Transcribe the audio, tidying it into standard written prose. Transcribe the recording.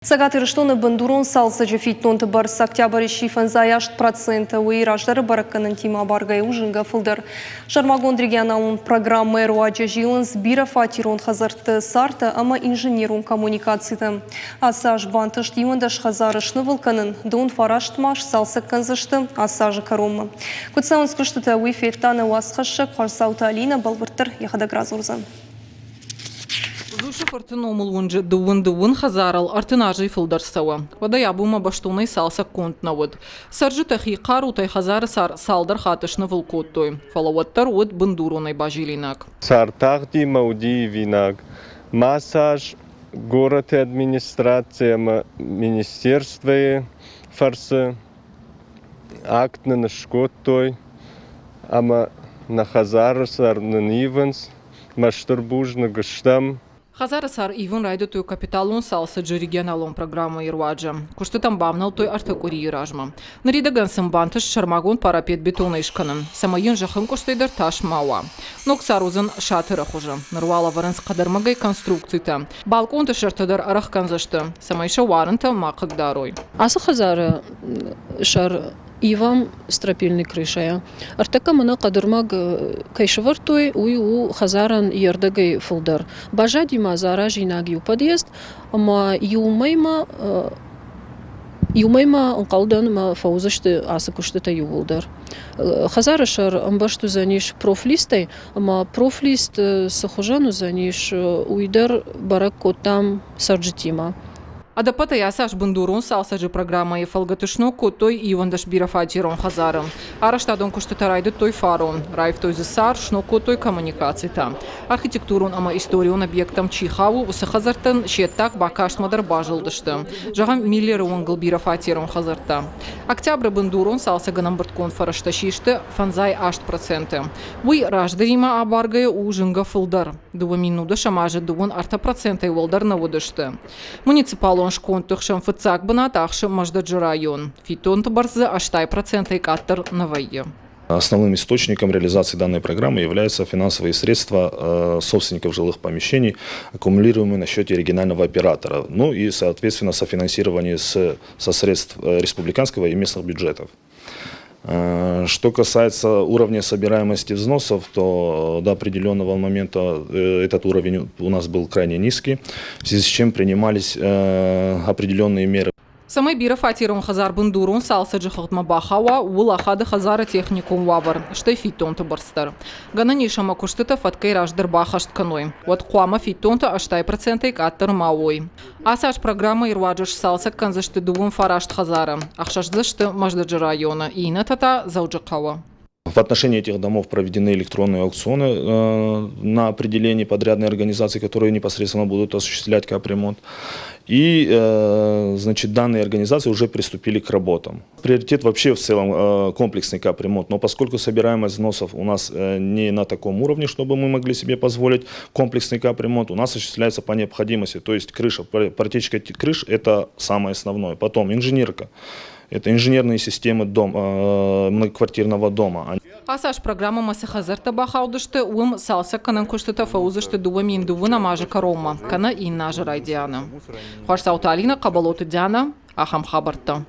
Сагатырыштоны бандурон салса жефитнонты бар с октябрь шифанзаяшт процента уйраждары баракканын тима баргай ужинга фылдыр. Шармагон регионалын программы руаджа жилынс бира фатирон хазарты сарта, ама инженерун коммуникацияты. Асаж бантышт юандаш хазарышны вылканын, дон фарашт маш салса канзышты, асажы коромы. Кутсаун скуштыта уйфеттаны уасхашы кварсаута алина балбыртыр яхадагразурзан. Зуша фортиномул унжи дуын хазарал артынажи фылдарсава. Вадая бума баштуной салса контнавыд. Саржи тахи карутай хазары сар салдар хатышны вылкоттой. Фалаваттар уд бандуронай бажилинак. Сартахди мауди винак. Массаж город администрация министерства фарсы актны на шкоттой. Ама на хазары сар на нивенс. Маштурбужны гыштам. Хазары сар ивен райды той капиталун салса джи регионалун программа ирваджа. Кушты там бавнал той артакури иражма. Наридаган сымбантыш шармагун парапет бетона ишканын. Самайын жахын куштайдар таш мауа. Нок сарузын шатыра хужа. Нарвала варынс кадармагай конструкцийта. Балконты шартадар арах канзашты. Самайша варынта мақыгдарой. Асы хазары шар ивам стропильный крышая. Артака мана кадырмаг кайшывартой у хазаран ердагай фулдар. Бажа дима зара жинагию подъезд, ама юмайма онкалдан ма фаузашты асы куштыта ювулдар. Хазара шар амбашту заниш профлистай, ама профлист сахужану заниш уйдар барак котам сарджитима. Адапата ясаш бандурун салсажи программа и фалгатышно котой и вандаш бирафатирон хазарам. Араштадон куштатарайды той фарон, райф той зисар, шно котой коммуникацийта. Архитектурун ама историон объектам чихаву усы хазартан шеттак бакашт мадар бажылдышты. Жагам миллер унгл бирафатирон хазарта. Октябрь бандурун салса ганамбарткон фарашташишты фанзай ашт проценты. Уй раждарима абаргая ужинга фылдар. Дува минуда шамажы дуван арта проценты волдар наводышты. Муниципалон шконтых шамфыцак бына тахшы Мождаджи район. Фитонты барзы аштай проценты каттыр навайы. Основным источником реализации данной программы являются финансовые средства собственников жилых помещений, аккумулируемые на счете регионального оператора, ну и, соответственно, софинансирование со средств республиканского и местных бюджетов. Что касается уровня собираемости взносов, то до определенного момента этот уровень у нас был крайне низкий, в связи с чем принимались определенные меры. Самай бира фатирон хазар бандурун салса джихалтма бахава ула хада хазара техникум вавар, штай фитонты барстар. Гана нишама куштыта фаткай раждар бахашт каной. Вот куама фитонта аштай проценты каттар мауой. Асаш программа ирваджаш салса канзашты дувун фарашт хазара. Ахшашдашты Мождаджи района и инатата зауджакава. В отношении этих домов проведены электронные аукционы на определение подрядной организации, которые непосредственно будут осуществлять капремонт. И, значит, данные организации уже приступили к работам. Приоритет вообще в целом комплексный капремонт, но поскольку собираемость взносов у нас не на таком уровне, чтобы мы могли себе позволить комплексный капремонт, у нас осуществляется по необходимости, то есть крыша, протечка крыш – это самое основное. Потом инженерка. Это инженерные системы многоквартирного дома. Асаш программа масахазарта бахаудышты уым салса канан куштыта фаузышты дува мин дувына мажы карома, кана инна жырай диана. Хварсаута алина кабалоты диана, ахам хабарта.